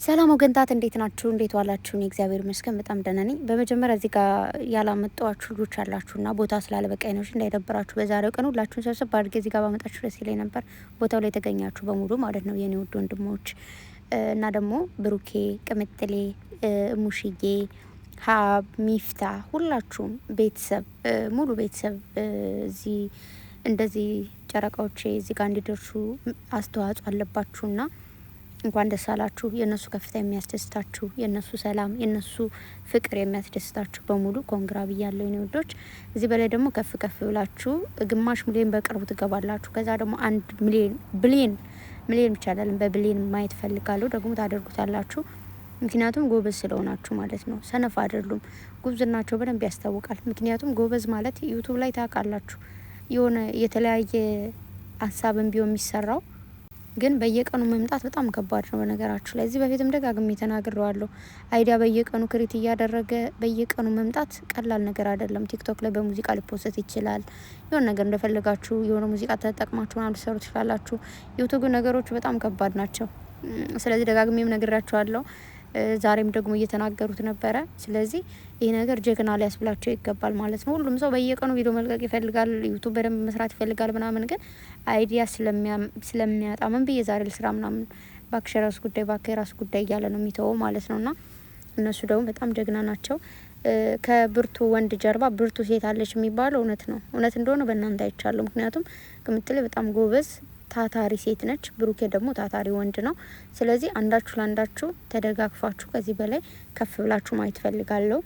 ሰላም ወገንታት እንዴት ናችሁ? እንዴት ዋላችሁ? እኔ እግዚአብሔር ይመስገን በጣም ደህና ነኝ። በመጀመሪያ እዚህ ጋር ያላመጣችሁ ልጆች አላችሁና ቦታ ስላለበቃኝ ነው እንዳይደብራችሁ በዛሬው ቀን ሁላችሁን ሰብሰብ አድርጌ እዚህ ጋር ባመጣችሁ ደስ ይለኝ ነበር። ቦታው ላይ የተገኛችሁ በሙሉ ማለት ነው የኔ ውድ ወንድሞች እና ደግሞ ብሩኬ፣ ቅምጥሌ፣ ሙሽዬ፣ ሀብ፣ ሚፍታ ሁላችሁም ቤተሰብ ሙሉ ቤተሰብ እዚህ እንደዚህ ጨረቃዎቼ እዚህ ጋር እንዲደርሱ አስተዋጽኦ አለባችሁና እንኳን ደስ አላችሁ። የነሱ ከፍታ የሚያስደስታችሁ፣ የነሱ ሰላም፣ የነሱ ፍቅር የሚያስደስታችሁ በሙሉ ኮንግራ ብያለሁ የኔ ወዶች። እዚህ በላይ ደግሞ ከፍ ከፍ ብላችሁ ግማሽ ሚሊዮን በቅርቡ ትገባላችሁ። ከዛ ደግሞ 1 ሚሊዮን ብቻ አይደለም በቢሊዮን ማየት ፈልጋለሁ። ደግሞ ታደርጉታላችሁ። ምክንያቱም ጎበዝ ስለሆናችሁ ማለት ነው። ሰነፍ አይደሉም። ጉብዝናቸው በደንብ ያስታውቃል። ምክንያቱም ጎበዝ ማለት ዩቱብ ላይ ታውቃላችሁ የሆነ የተለያየ ሀሳብን ቢሆን የሚሰራው ግን በየቀኑ መምጣት በጣም ከባድ ነው። በነገራችሁ ላይ እዚህ በፊትም ደጋግሜ ተናግሬዋለሁ። አይዲያ በየቀኑ ክሪት እያደረገ በየቀኑ መምጣት ቀላል ነገር አይደለም። ቲክቶክ ላይ በሙዚቃ ሊፖስት ይችላል። የሆነ ነገር እንደፈለጋችሁ የሆነ ሙዚቃ ተጠቅማችሁ ምናምን ልትሰሩ ትችላላችሁ። ዩቱብ ነገሮች በጣም ከባድ ናቸው። ስለዚህ ደጋግሜም ነግራችኋለሁ። ዛሬም ደግሞ እየተናገሩት ነበረ። ስለዚህ ይህ ነገር ጀግና ሊያስብላቸው ይገባል ማለት ነው። ሁሉም ሰው በየቀኑ ቪዲዮ መልቀቅ ይፈልጋል፣ ዩቱብ በደንብ መስራት ይፈልጋል ምናምን፣ ግን አይዲያ ስለሚያጣ ምን ብዬ ዛሬ ልስራ ምናምን ባክሽ የራሱ ጉዳይ ባክሽ የራሱ ጉዳይ እያለ ነው የሚተወው ማለት ነው። እና እነሱ ደግሞ በጣም ጀግና ናቸው። ከብርቱ ወንድ ጀርባ ብርቱ ሴት አለች የሚባለው እውነት ነው። እውነት እንደሆነ በእናንተ አይቻለሁ። ምክንያቱም ቅምጥሌ በጣም ጎበዝ ታታሪ ሴት ነች። ብሩኬ ደግሞ ታታሪ ወንድ ነው። ስለዚህ አንዳችሁ ለአንዳችሁ ተደጋግፋችሁ ከዚህ በላይ ከፍ ብላችሁ ማየት ፈልጋለሁ።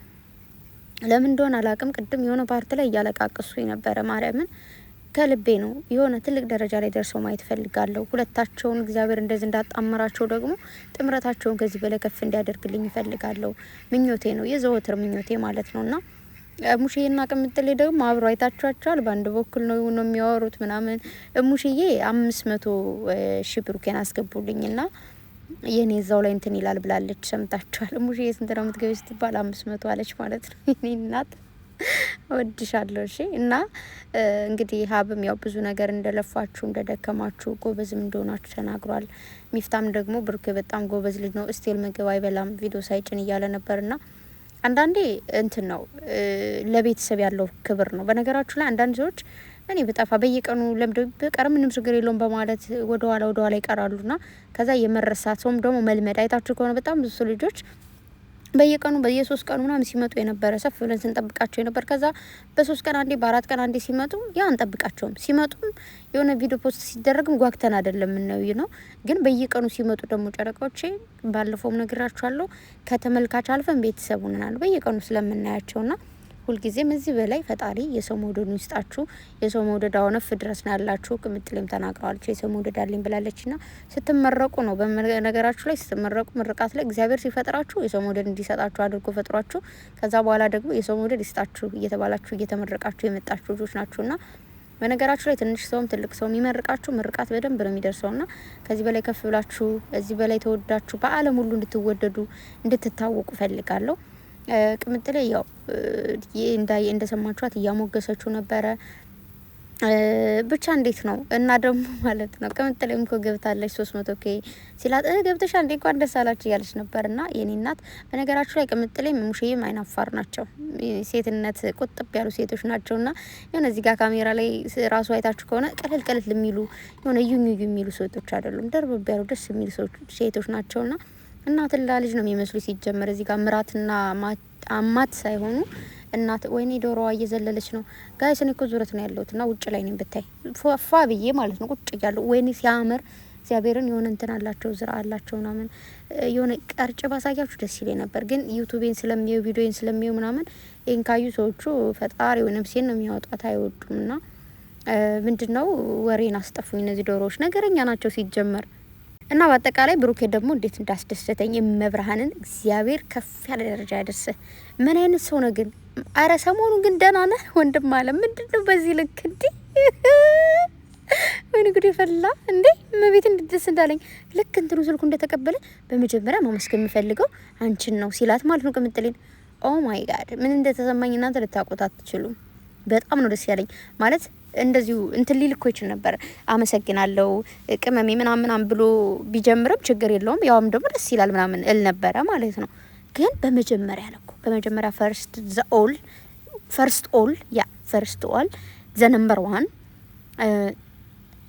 ለምን እንደሆነ አላቅም። ቅድም የሆነ ፓርት ላይ እያለቃቀሱ ነበረ። ማርያምን ከልቤ ነው። የሆነ ትልቅ ደረጃ ላይ ደርሰው ማየት ፈልጋለሁ። ሁለታቸውን እግዚአብሔር እንደዚህ እንዳጣመራቸው ደግሞ ጥምረታቸውን ከዚህ በላይ ከፍ እንዲያደርግልኝ ይፈልጋለሁ። ምኞቴ ነው፣ የዘወትር ምኞቴ ማለት ነውና ሙሽዬና ቅምጥሌ ደግሞ አብሮ አይታችኋቸዋል። በአንድ በኩል ነው የሚያወሩት ምናምን። ሙሽዬ 500 ሺህ ብሩኬን አስገቡልኝና የኔ እዛው ላይ እንትን ይላል ብላለች። ሰምታችኋል። ሙሽዬ ስንት ነው የምትገቢ ስትባል 500 አለች ማለት ነው። የኔ እናት ወድሻለሁ። እሺ። እና እንግዲህ ሀብም ያው ብዙ ነገር እንደለፋችሁ እንደደከማችሁ ጎበዝም እንደሆናችሁ ተናግሯል። ሚፍታም ደግሞ ብሩኬ በጣም ጎበዝ ልጅ ነው፣ እስቲል ምግብ አይበላም ቪዲዮ ሳይጭን እያለ ነበርና አንዳንዴ እንትን ነው ለቤተሰብ ያለው ክብር ነው። በነገራችሁ ላይ አንዳንድ ሰዎች እኔ በጠፋ በየቀኑ ለምደ በቀር ምንም ችግር የለውም በማለት ወደ ኋላ ይቀራሉና ከዛ የመረሳት ሰውም ደግሞ መልመድ አይታችሁ ከሆነ በጣም ብዙ ልጆች በየቀኑ በየ3 ቀኑ ምናምን ሲመጡ የነበረ ሰፍ ብለን ስንጠብቃቸው የነበር ከዛ በ3 ቀን አንዴ በ4 ቀን አንዴ ሲመጡ ያ አንጠብቃቸውም። ሲመጡም የሆነ ቪዲዮ ፖስት ሲደረግም ጓግተን አይደለም ነው ነው። ግን በየቀኑ ሲመጡ ደግሞ ጨረቃዎቼ ባለፈውም ነግራችኋለሁ ከተመልካች አልፈን ቤተሰብ ሆነናል በየቀኑ ስለምናያቸውና ሁልጊዜም እዚህ በላይ ፈጣሪ የሰው መውደዱን ይስጣችሁ። የሰው መውደድ አሁን እፍ ድረስ ነው ያላችሁ። ቅምጥሌም ተናግረዋለች የሰው መውደድ አለኝ ብላለችና ስትመረቁ ነው በነገራችሁ ላይ ስትመረቁ ምርቃት ላይ እግዚአብሔር ሲፈጥራችሁ የሰው መውደድ እንዲሰጣችሁ አድርጎ ፈጥሯችሁ ከዛ በኋላ ደግሞ የሰው መውደድ ይስጣችሁ እየተባላችሁ እየተመረቃችሁ የመጣችሁ ልጆች ናችሁና በነገራችሁ ላይ ትንሽ ሰውም ትልቅ ሰውም የሚመርቃችሁ ምርቃት በደንብ ነው የሚደርሰውና ከዚህ በላይ ከፍ ብላችሁ እዚህ በላይ ተወዳችሁ በዓለም ሁሉ እንድትወደዱ እንድትታወቁ ፈልጋለሁ። ቅምጥሌ ያው እንደሰማችኋት እያሞገሰችው ነበረ። ብቻ እንዴት ነው እና ደግሞ ማለት ነው ቅምጥሌም እኮ ገብታለች 300k ሲላት ገብተሻ እንዴ እንኳን ደስ አላችሁ እያለች ነበርና የኔ እናት በነገራችሁ ላይ ቅምጥሌም ሙሽዬም አይናፋር ናቸው። ሴትነት ቁጥብ ያሉ ሴቶች ናቸውና የሆነ እዚህ ጋር ካሜራ ላይ ራሱ አይታችሁ ከሆነ ቀለል የሚሉ የሆነ ዩኙ የሚሉ ሴቶች አይደሉም። ደርበብ ያሉ ደስ የሚሉ ሴቶች ናቸውና እናትና ልጅ ነው የሚመስሉ ሲጀመር እዚህ ጋር ምራትና አማት ሳይሆኑ እናት ወይኔ ዶሮዋ እየዘለለች ነው ጋይስ። እኔ እኮ ዙረት ነው ያለሁትና ውጭ ላይ ነኝ ብታይ ፏ ብዬ ማለት ነው ቁጭ እያለሁ ወይኔ ሲያምር እግዚአብሔርን የሆነ እንትን አላቸው ዝራ አላቸው ምናምን የሆነ ቀርጭ ባሳያችሁ ደስ ይለኝ ነበር። ግን ዩቲዩብን ስለሚዩ ቪዲዮን ስለሚዩ ምናምን ይሄን ካዩ ሰዎቹ ፈጣሪ ወይ ነፍሴን ነው የሚያወጣት አይወዱምና ምንድነው ወሬን አስጠፉኝ። እነዚህ ዶሮዎች ነገረኛ ናቸው ሲጀመር። እና በአጠቃላይ ብሩኬ ደግሞ እንዴት እንዳስደሰተኝ የመብርሃንን እግዚአብሔር ከፍ ያለ ደረጃ ያደርሰ። ምን አይነት ሰው ነው ግን? አረ ሰሞኑን ግን ደህና ነህ ወንድም አለ። ምንድነው በዚህ ልክ እንዴ? ወይኔ ጉድ ይፈላ እንዴ! መቤት እንድትደስ እንዳለኝ ልክ እንትኑ ስልኩ እንደተቀበለ በመጀመሪያ ማመስገን የምፈልገው አንቺን ነው ሲላት ማለት ነው ቅምጥሌን። ኦ ማይ ጋድ ምን እንደተሰማኝ እናንተ ልታውቁት አትችሉም። በጣም ነው ደስ ያለኝ ማለት እንደዚሁ እንትን ሊል እኮ ይችል ነበር። አመሰግናለሁ ቅመሜ ምናምን ብሎ ቢጀምርም ችግር የለውም ያውም ደግሞ ደስ ይላል ምናምን እል ነበረ ማለት ነው። ግን በመጀመሪያ ለኮ በመጀመሪያ ፈርስት ኦል ዘ ነምበር 1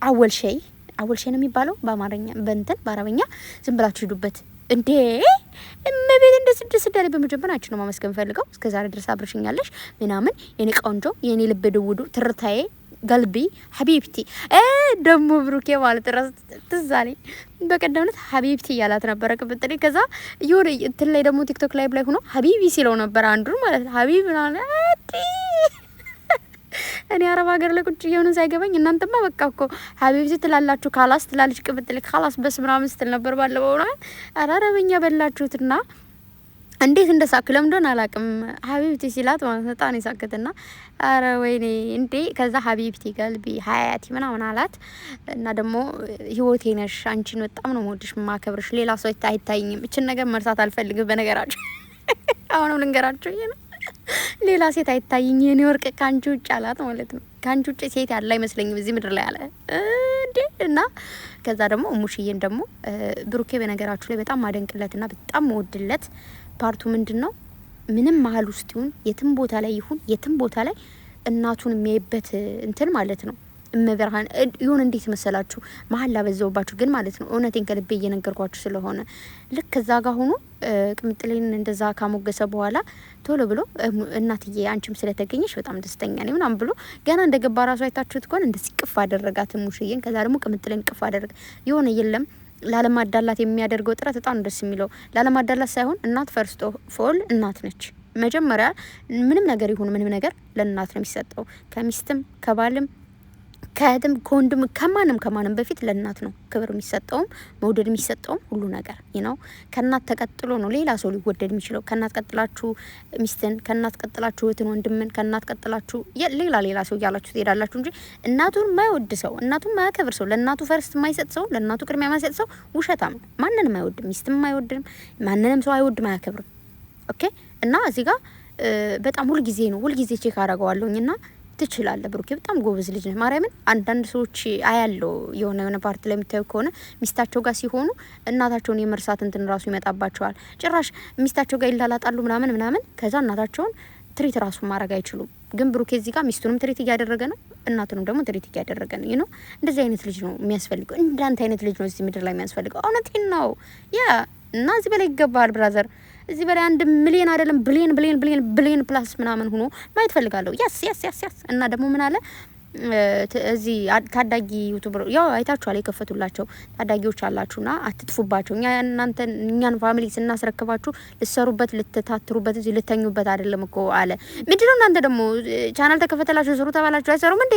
አወል ሸይ ነው የሚባለው በአማርኛ በእንትን በአረበኛ ዝም ብላችሁ ሂዱበት እንዴ እመቤት እንደ ስድስት ዳሪ በመጀመሪያችን ነው ማመስገን ፈልገው እስከዛሬ ድረስ አብርሽኛለሽ ምናምን የኔ ቆንጆ የኔ ልብ ድውዱ ትርታዬ ቀልቢ ሀቢብቲ ደሞ ብሩኬ ማለት ራስ ትዛኔ በቀደምነት ሀቢብቲ ያላት ነበር ቅብጥሪ ከዛ ይወር እንትን ላይ ደግሞ ቲክቶክ ላይ ሆኖ ሀቢቢ ሲለው ነበር አንዱን ማለት ሀቢብ ማለት እኔ አረብ ሀገር ላይ ቁጭ የሆነ ሳይገባኝ እናንተማ በቃ እኮ ሀቢብቲ ትላላችሁ ካላስ ትላለች ቅብጥሊ ካላስ በስ ምናምን ስትል ነበር ባለበው ነው አራረበኛ በላችሁትና እንዴት እንደሳክ ለምዶን አላቅም ሀቢብቲ ሲላት ማለት በጣም ይሳከተና አረ ወይኔ እንዴ ከዛ ሀቢብቲ ቀልቢ ሀያቲ ምናምን አላት እና ደግሞ ህይወቴ ነሽ አንቺን በጣም ነው የምወድሽ ማከብርሽ ሌላ ሰው አይታይኝም እችን ነገር መርሳት አልፈልግም በነገራችሁ አሁንም ልንገራችሁ ይሄ ነው ሌላ ሴት አይታይኝ የኔ ወርቅ ካንቺ ውጭ አላት ማለት ነው። ካንቺ ውጭ ሴት ያለ አይመስለኝም እዚህ ምድር ላይ አለ እንዴ እና ከዛ ደግሞ ሙሽዬን ደግሞ ብሩኬ በነገራችሁ ላይ በጣም ማደንቅለትና በጣም ወድለት ፓርቱ ምንድነው ምንም መሀል ውስጥ ይሁን የትም ቦታ ላይ ይሁን የትም ቦታ ላይ እናቱን የሚያይበት እንትን ማለት ነው። እመብርሃን ይሁን እንዴት መሰላችሁ መሀል ላበዛውባችሁ ግን ማለት ነው እውነቴን ከልቤ እየነገርኳችሁ ስለሆነ ልክ ከዛ ጋር ሆኖ ቅምጥሌን እንደዛ ካሞገሰ በኋላ ቶሎ ብሎ እናትዬ አንቺም ስለተገኘሽ በጣም ደስተኛ ነኝ ምናምን ብሎ ገና እንደገባ ራሱ አይታችሁት ከሆነ እንደዚህ ቅፍ አደረጋት ሙሽዬን። ከዛ ደግሞ ቅምጥሌን ቅፍ አደረገ የሆነ የለም ላለማዳላት የሚያደርገው ጥረት በጣም ደስ የሚለው ላለማዳላት ሳይሆን እናት ፈርስት ኦፍ ኦል እናት ነች መጀመሪያ ምንም ነገር ይሁን ምንም ነገር ለእናት ነው የሚሰጠው ከሚስትም ከባልም ከእህትም ከወንድም ከማንም በፊት ለእናት ነው ክብር የሚሰጠውም መውደድ የሚሰጠውም ሁሉ ነገር ነው። ከእናት ተቀጥሎ ነው ሌላ ሰው ሊወደድ የሚችለው። ከእናት ቀጥላችሁ ሚስትን፣ ከእናት ቀጥላችሁ እህትን፣ ወንድምን፣ ከእናት ቀጥላችሁ ሌላ ሰው እያላችሁ ትሄዳላችሁ እንጂ እናቱን የማይወድ ሰው፣ እናቱን የማያከብር ሰው፣ ለእናቱ ፈርስት የማይሰጥ ሰው፣ ለእናቱ ቅድሚያ የማይሰጥ ሰው ውሸታም ነው። ማንንም አይወድም፣ ሚስትም አይወድም፣ ማንንም ሰው አይወድም፣ አያከብርም። ኦኬ እና እዚህ ጋር በጣም ሁልጊዜ ቼክ አደርገዋለሁኝና ትችላለህ ብሩኬ በጣም ጎበዝ ልጅ ነህ። ማርያምን አንዳንድ ሰዎች አያለው የሆነ ፓርት ላይ የሚታዩ ከሆነ ሚስታቸው ጋር ሲሆኑ እናታቸውን የመርሳት እንትን ራሱ ይመጣባቸዋል። ጭራሽ ሚስታቸው ጋር ይላላጣሉ ምናምን ከዛ እናታቸውን ትሪት ራሱ ማድረግ አይችሉም። ግን ብሩኬ እዚህ ጋር ሚስቱንም ትሪት እያደረገ ነው፣ እናቱንም ደግሞ ትሪት እያደረገ ነው። ይኖ እንደዚህ አይነት ልጅ ነው የሚያስፈልገው። እንዳንተ አይነት ልጅ ነው እዚህ ምድር ላይ የሚያስፈልገው። እውነቴን ነው እና እዚህ በላይ ይገባል ብራዘር። እዚህ በላይ 1 ሚሊዮን አይደለም ቢሊዮን ፕላስ ምናምን ሆኖ ማየት ፈልጋለሁ። ያስ እና ደግሞ ምን አለ እዚህ ታዳጊ ዩቲዩበር ያው አይታችኋል የከፈቱላቸው ታዳጊዎች አላችሁና አትጥፉባቸው። እኛን ፋሚሊ ስናስረክባችሁ ልትሰሩበት ልትታትሩበት እዚህ ልተኙበት አይደለም እኮ አለ። ምንድነው እናንተ ደግሞ ቻናል ተከፈተላችሁ ስሩ ተባላችሁ አይሰሩም እንዴ?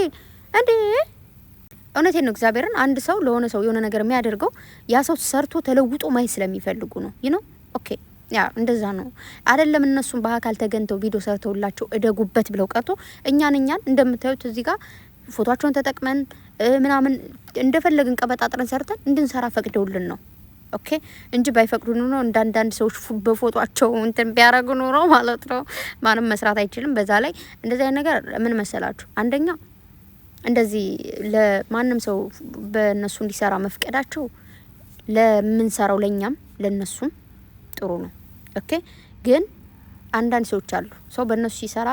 እውነቴን ነው እግዚአብሔርን። አንድ ሰው ለሆነ ሰው የሆነ ነገር የሚያደርገው ያ ሰው ሰርቶ ተለውጦ ማየት ስለሚፈልጉ ነው። ኦኬ ያ እንደዛ ነው አይደለም። እነሱም በአካል ተገንተው ቪዲዮ ሰርተውላቸው እደጉበት ብለው ቀርቶ እኛን እንደምታዩት እዚህ ጋር ፎቶአቸውን ተጠቅመን ምናምን እንደፈለግን ቀበጣጥረን ሰርተን እንድንሰራ ፈቅደውልን ነው። ኦኬ እንጂ ባይፈቅዱ ነው እንዳንዳንድ ሰዎች በፎቶአቸው እንትን ቢያረጉ ነው ማለት ነው ማንም መስራት አይችልም። በዛ ላይ እንደዚህ አይነት ነገር ምን መሰላችሁ፣ አንደኛ እንደዚህ ለማንም ሰው በእነሱ እንዲሰራ መፍቀዳቸው ለምንሰራው ለኛም ለነሱም ጥሩ ነው። ኦኬ ግን አንዳንድ ሰዎች አሉ ሰው በእነሱ ሲሰራ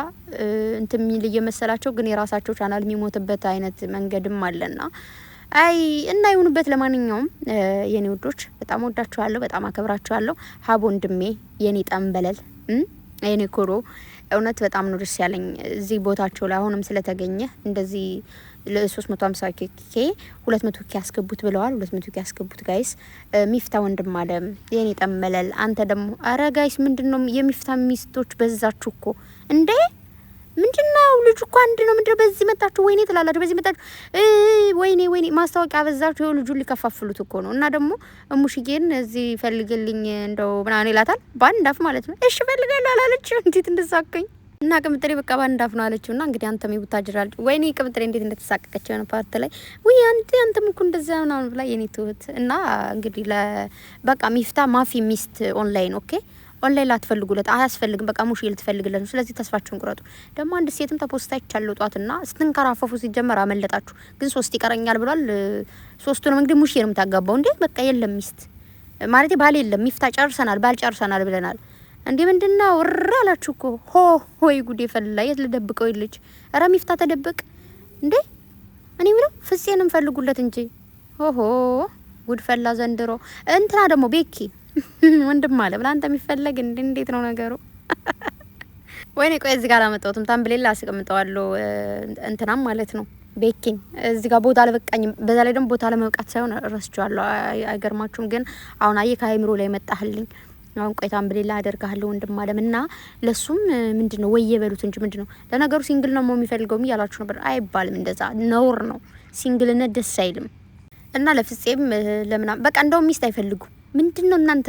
እንትን የሚል እየመሰላቸው ግን የራሳቸው ቻናል የሚሞትበት አይነት መንገድም አለና እና ይሁንበት። ለማንኛውም የኔ ውዶች በጣም ወዳችኋለሁ፣ በጣም አከብራችኋለሁ። ሀብ ወንድሜ የኔ ጠንበለል የኔ ኮሮ እውነት በጣም ነው ደስ ያለኝ እዚህ ቦታቸው ላይ አሁንም ስለተገኘ እንደዚህ ለ350 ኬ 200 ኬ ያስገቡት ብለዋል። 200 ኬ ያስገቡት ጋይስ ሚፍታ ወንድም አለም የኔ ጠመለል አንተ ደግሞ አረ ጋይስ ምንድነው የሚፍታ ሚስቶች በዛችሁ እኮ እንዴ ምንድነው ልጅ እኮ አንድ ነው ምንድነው በዚህ መጣችሁ ወይኔ ትላላችሁ በዚህ መጣችሁ ወይኔ ማስታወቂያ በዛችሁ ልጁን ሊከፋፍሉት እኮ ነው። እና ደግሞ እሙሽዬን እዚህ ፈልግልኝ እንደው ምናምን ይላታል ባንድ አፍ ማለት ነው። እሺ ፈልጋለሁ አላለች እንዴት እንደሳቀኝ እና ቅምጥሬ በቃ ባንድ አፍ ነው አለችውና እንግዲህ አንተም ይቡታጅራል ወይኔ ቅምጥሬ እንዴት እንደተሳቀቀች ነው ፓርት ላይ ወይ አንተም እኮ እንደዛ ነው ብላ የኔ ትሁት እና እንግዲህ በቃ ሚፍታ ማፊ ሚስት ኦንላይን ኦኬ ኦንላይን ላትፈልጉለት አያስፈልግም። በቃ ሙሽ ልትፈልግለት ነው። ስለዚህ ተስፋችሁን ቁረጡ። ደግሞ አንድ ሴትም ተፖስታ ይቻለጧትና ስትንከራፈፉ ሲጀመር አመለጣችሁ። ግን 3 ይቀረኛል ብሏል። 3ቱንም እንግዲህ ሙሽ ነው የምታጋባው እንዴ? በቃ የለም ሚስት ማለት ባል የለም። ሚፍታ ጨርሰናል፣ ባል ጨርሰናል ብለናል። እንዴ ምንድነው ወራ አላችሁ እኮ ሆይ ጉዴ ፈላ። የት ልደብቀው ልጅ? ኧረ ሚፍታ ተደበቅ እንዴ! እኔ ምንም ፍፄንም ፈልጉለት እንጂ ኦሆ ጉድ ፈላ ዘንድሮ። እንትና ደግሞ ቤኪ ወንድም አለ ብላ አንተ የሚፈለግ እንዴት ነው ነገሩ? ወይኔ ቆይ እዚህ ጋር አላመጣሁትም። ታምብሌላ አስቀምጠዋለሁ። እንትናም ማለት ነው ቤኪን እዚህ ጋር ቦታ አልበቃኝም። በዛ ላይ ደግሞ ቦታ ለመብቃት ሳይሆን ረስቻለሁ። አይገርማችሁም? ግን አሁን አየህ ከአይምሮ ላይ መጣህልኝ። አሁን ቆይ ታምብሌላ አደርጋለሁ ወንድም አለም እና ለሱም ምንድነው ወይ የበሉት እንጂ ምንድነው ለነገሩ ሲንግል ነው የሚፈልገው እያላችሁ ነበር። አይባልም፣ እንደዛ ነውር ነው። ሲንግልነት ደስ አይልም። እና ለፍፄም ለምና በቃ እንደው ሚስት አይፈልጉ ምንድነው እናንተ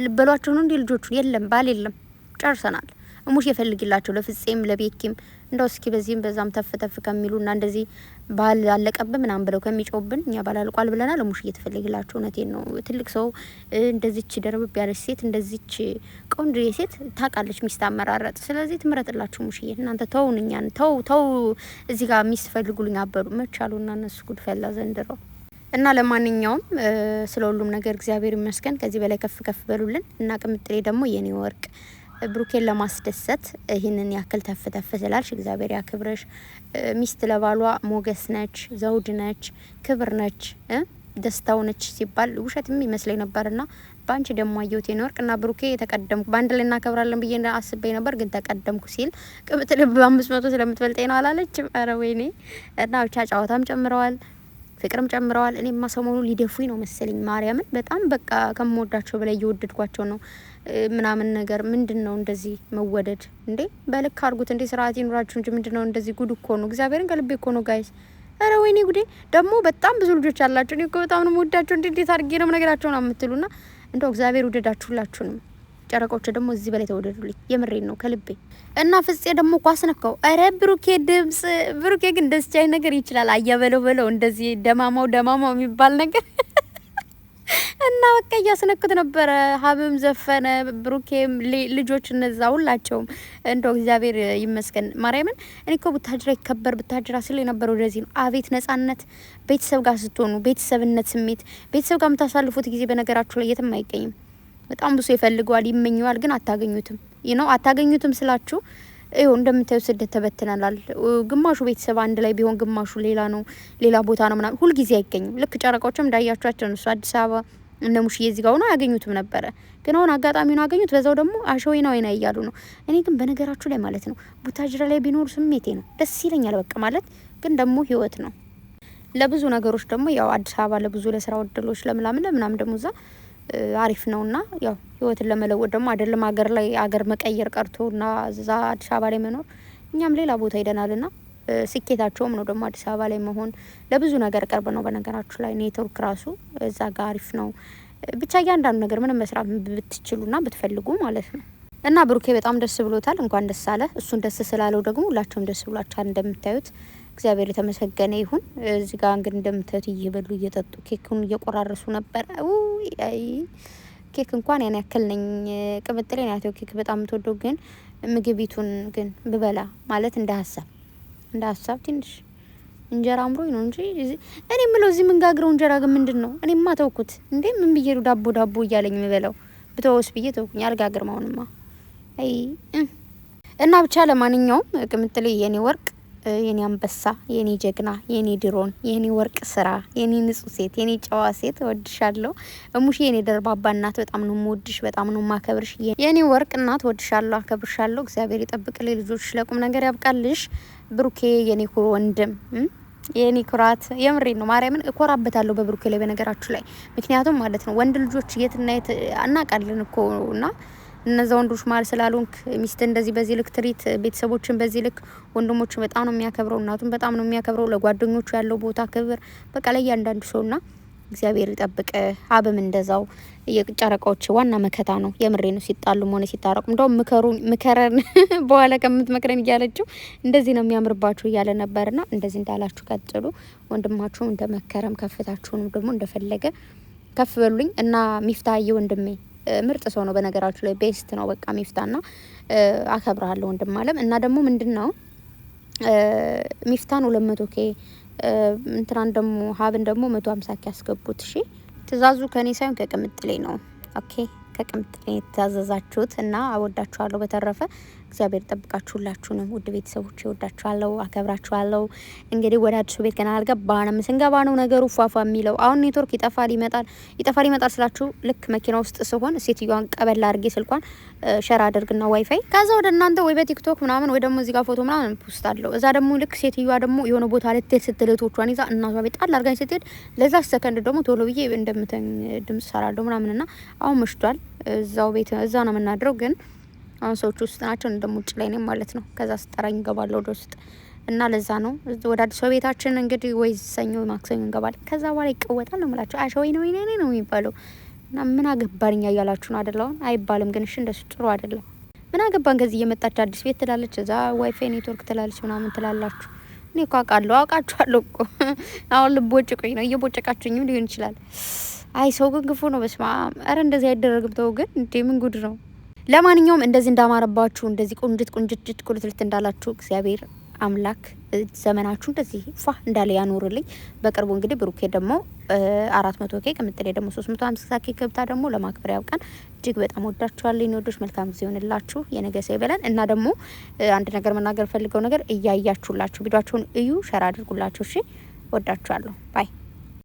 ልበሏቸው ነው እንዴ ልጆቹ? የለም ባል የለም ጨርሰናል። እሙሽ ይፈልግላቸው ለፍፄም ለቤኪም እንደው እስኪ በዚህም በዛም ተፍ ከሚሉና እንደዚህ ባል አለቀብን ምናምን ብለው ከሚጮብን እኛ ባል አልቋል ብለናል። እሙሽ እየተፈልግላቸው እውነቴን ነው። ትልቅ ሰው እንደዚች ደረብ ያለች ሴት እንደዚች ቆንጆ ሴት ታውቃለች ሚስት አመራረጥ። ስለዚህ ትምረጥላችሁ ሙሽዬ። እናንተ ተውን፣ እኛን ተው እዚህ ጋር ሚስት ፈልጉልኝ አበሉ መቻሉና እነሱ ጉድ ፈላ ዘንድሮ። እና ለማንኛውም ስለ ሁሉም ነገር እግዚአብሔር ይመስገን። ከዚህ በላይ ከፍ በሉልን እና ቅምጥሌ ደግሞ የኔ ወርቅ ብሩኬን ለማስደሰት ይህንን ያክል ተፍ ስላልሽ እግዚአብሔር ያክብረሽ። ሚስት ለባሏ ሞገስ ነች፣ ዘውድ ነች፣ ክብር ነች፣ ደስታው ነች ሲባል ውሸትም ይመስለኝ ነበርና ባንቺ ደግሞ አየሁት የኔ ወርቅ። እና ብሩኬ ተቀደምኩ በአንድ ላይ እናከብራለን ብዬ አስቤ ነበር፣ ግን ተቀደምኩ ሲል ቅምጥሌ በ500 ስለምትበልጠኝ ነው አላለችም? ኧረ ወይኔ። እና ብቻ ጨዋታም ጨምረዋል፣ ፍቅርም ጨምረዋል። እኔማ ሰሞኑ ሊደፉኝ ነው መሰለኝ ማርያምን። በጣም በቃ ከምወዳቸው በላይ እየወደድኳቸው ነው ምናምን ነገር። ምንድነው እንደዚህ መወደድ እንዴ? በልክ አድርጉት እንዴ! ስርዓት ይኑራችሁ እንጂ ምንድነው እንደዚህ? ጉድ እኮ ነው። እግዚአብሔርን ከልቤ እኮ ነው ጋይስ። አረ ወይኔ ጉዴ! ደግሞ በጣም ብዙ ልጆች አላችሁ። እኔ እኮ በጣም ነው የምወዳቸው። እንዴት አድርጌ ነው ነገራቸው ነው የምትሉና እንደው እግዚአብሔር ውደዳችሁ ሁላችሁንም። ጨረቆች ደግሞ እዚህ በላይ ተወደዱልኝ። የምሬን ነው ከልቤ። እና ፍፄ ደግሞ ኳስ ነካው። አረ ብሩኬ ድምጽ ብሩኬ ግን ደስ ቻይ ነገር ይችላል። አያበለው እንደዚህ ደማማው የሚባል ነገር እና በቃ እያስነኩት ነበረ። ሀብም ዘፈነ፣ ብሩኬም ልጆች እነዛ ሁላቸውም እንደው እግዚአብሔር ይመስገን ማርያምን። እኔ እኮ ቡታጅራ ይከበር ቡታጅራ ስለ የነበረው ወደዚህ ነው። አቤት ነጻነት! ቤተሰብ ጋር ስትሆኑ ቤተሰብነት ስሜት ቤተሰብ ጋር የምታሳልፉት ጊዜ በነገራችሁ ላይ የትም አይገኝም። በጣም ብዙ ይፈልገዋል፣ ይመኘዋል፣ ግን አታገኙትም። አታገኙትም ስላችሁ ይኸው እንደምታዩት ስደት ተበትናላል። ግማሹ ቤተሰብ አንድ ላይ ቢሆን ግማሹ ሌላ ነው፣ ሌላ ቦታ ነው ምናምን። ሁልጊዜ አይገኝም። ልክ ጨረቃዎችም እንዳያችኋቸው እነሱ አዲስ አበባ እነ ሙሽዬ እዚህ ጋር ሆነው አያገኙትም ነበረ፣ ግን አሁን አጋጣሚውን አገኙት። በዛው ደግሞ አሸወይና እያሉ ነው። እኔ ግን በነገራችሁ ላይ ማለት ነው ቡታጅራ ላይ ቢኖሩ ስሜቴ ነው፣ ደስ ይለኛል። በቃ ማለት ግን ደግሞ ህይወት ነው። ለብዙ ነገሮች ደግሞ ያው አዲስ አበባ ለብዙ ለስራ ወደሎች ለምናምን ደግሞ እዛ አሪፍ ነውና ያው ህይወትን ለመለወጥ ደግሞ አይደለም ሀገር ላይ ሀገር መቀየር ቀርቶና እዛ አዲስ አበባ ላይ መኖር እኛም ሌላ ቦታ ሄደናልና ስኬታቸውም ነው ደግሞ አዲስ አበባ ላይ መሆን ለብዙ ነገር ቅርብ ነው። በነገራችሁ ላይ ኔትወርክ ራሱ እዛ ጋር አሪፍ ነው። ብቻ እያንዳንዱ ነገር ምንም መስራት ብትችሉና ብትፈልጉ ማለት ነው። እና ብሩኬ በጣም ደስ ብሎታል። እንኳን ደስ አለ። እሱን ደስ ስላለው ደግሞ ሁላቸውም ደስ ብሏቸዋል። እንደምታዩት እግዚአብሔር የተመሰገነ ይሁን። እዚህ ጋር እንግዲህ እንደምታዩት እየበሉ እየጠጡ ኬኩን እየቆራረሱ ነበር። አይ ኬክ እንኳን ያን ያክል ነኝ ቅምጥሌ ናት ኬክ በጣም ተወደው፣ ግን ምግቢቱን ግን ብበላ ማለት እንደ ሀሳብ ትንሽ እንጀራ አምሮኝ ነው እንጂ እኔ ምለው እዚህ ምን ጋግረው እንጀራ ግን ምንድነው? እኔማ ተውኩት እንዴ ምን ብዬ ዳቦ እያለኝ የምበላው ብተወስ ብዬ ተውኩኝ። አልጋግር ማውንማ አይ እና ብቻ ለማንኛውም ቅምጥሌ የኔ ወርቅ፣ የኔ አንበሳ፣ የኔ ጀግና፣ የኔ ድሮን፣ የኔ ወርቅ ስራ፣ የኔ ንጹህ ሴት፣ የኔ ጨዋ ሴት ወድሻለሁ። እሙሽ የኔ ደርባባ እናት በጣም ነው የምወድሽ፣ በጣም ነው የማከብርሽ። የኔ ወርቅ እናት ወድሻለሁ፣ አከብርሻለሁ። እግዚአብሔር ይጠብቅልኝ፣ ልጆች ለቁም ነገር ያብቃልሽ። ብሩኬ የኔ ኩሩ ወንድም፣ የኔ ኩራት፣ የምሬ ነው ማርያምን እኮራበታለሁ በብሩኬ ላይ በነገራችሁ ላይ። ምክንያቱም ማለት ነው ወንድ ልጆች የትና የት አናቃለን እኮና እነዛ ወንዶች ማለት ስላልሆንክ ሚስት እንደዚህ በዚህ ልክ ትሪት፣ ቤተሰቦችን በዚህ ልክ ወንድሞች በጣም ነው የሚያከብረው፣ እናቱን በጣም ነው የሚያከብረው፣ ለጓደኞቹ ያለው ቦታ ክብር በቃ ላይ ያንዳንዱ ሰውና እግዚአብሔር ይጠብቅ። ሀብም እንደዛው የጨረቃዎች ዋና መከታ ነው። የምሬ ነው። ሲጣሉም ሆነ ሲታረቁ እንደውም ምከረን በኋላ ከምትመክረን እያለችው እንደዚህ ነው የሚያምርባችሁ እያለ ነበርና እንደዚህ እንዳላችሁ ቀጥሉ። ወንድማችሁ እንደመከረም ከፍታችሁንም ደግሞ እንደፈለገ ከፍ በሉኝ እና ሚፍታዬ ወንድሜ ምርጥ ሰው ነው በነገራችሁ ላይ ቤስት ነው በቃ ሚፍታና አከብራለሁ ወንድም አለም እና ደግሞ ምንድነው ሚፍታን 200k እንትራን ደግሞ ሀብን ደግሞ 150k ያስገቡት እሺ ትእዛዙ ከኔ ሳይሆን ከቅምጥሌ ነው ኦኬ ከቅምጥሌ ተዛዛችሁት እና አወዳችኋለሁ በተረፈ እግዚአብሔር ጠብቃችሁላችሁ ነው ውድ ቤተሰቦች እወዳችኋለሁ አከብራችኋለሁ እንግዲህ ወደ አዲሱ ቤት ገና አልገባንም ስንገባ ነው ነገሩ ፏፏ የሚለው አሁን ኔትወርክ ይጠፋል ይመጣል ስላችሁ ልክ መኪና ውስጥ ሲሆን ሴትዮዋን ቀበል አድርጌ ስልኳን ሸራ አድርግና ዋይፋይ ከዛ ወደ እናንተ ወይ በቲክቶክ ምናምን ወይ ደግሞ እዚህ ጋር ፎቶ ምናምን ፖስት አለው እዛ ደግሞ ልክ ሴትዮዋ ደግሞ የሆነ ቦታ ልትሄድ ስትል እህቶቿን ይዛ እናቷ ቤት ጣል አድርጋኝ ስትሄድ ለዛ ሰከንድ ደግሞ ቶሎ ብዬ እንደምተኝ ድምጽ ሰራለሁ ምናምንና አሁን መሽቷል እዛው ቤት እዛ ነው የምናድረው ግን አሁን ሰዎች ውስጥ ናቸው እንደም ውጭ ላይ ነኝ ማለት ነው ከዛ ስጠራኝ እንገባለሁ ወደ ውስጥ እና ለዛ ነው ወደ አዲስ ቤታችን እንግዲህ ወይ ሰኞ ማክሰኞ እንገባለን ከዛ በኋላ ይቀወጣል ነው ማለት አሸወይ ነው ይኔ ነው የሚባለው እና ምን አገባኝ ያያላችሁ ነው አይደል አሁን አይባልም ግን እሺ እንደሱ ጥሩ አይደለም ምን አገባን ከዚህ እየመጣች አዲስ ቤት ትላለች እዛ ዋይፋይ ኔትወርክ ትላለች ምናምን ትላላችሁ እኔ እኮ አውቃችኋለሁ እኮ አሁን ልቦጭቁኝ ነው እየቦጨቃችሁኝም ሊሆን ይችላል አይ ሰው ግን ግፉ ነው በስማ አረ እንደዚህ አይደረግም ተው ግን እንዴ ምን ጉድ ነው ለማንኛውም እንደዚህ እንዳማረባችሁ እንደዚህ ቁንጅት ኩልትልት እንዳላችሁ እግዚአብሔር አምላክ ዘመናችሁ እንደዚህ ፋ እንዳለ ያኖርልኝ በቅርቡ እንግዲህ ብሩኬ ደግሞ 400k ቅምጥሌ ደግሞ 350k ገብታ ደግሞ ለማክበር ያውቃን እጅግ በጣም ወዳችኋለሁ ይኖዶች መልካም ጊዜ ይሆንላችሁ የነገ ሰው ይበላል እና ደግሞ አንድ ነገር መናገር ፈልገው ነገር እያያችሁላችሁ ቪዲዮአችሁን እዩ ሼር አድርጉላችሁ እሺ ወዳችኋለሁ ባይ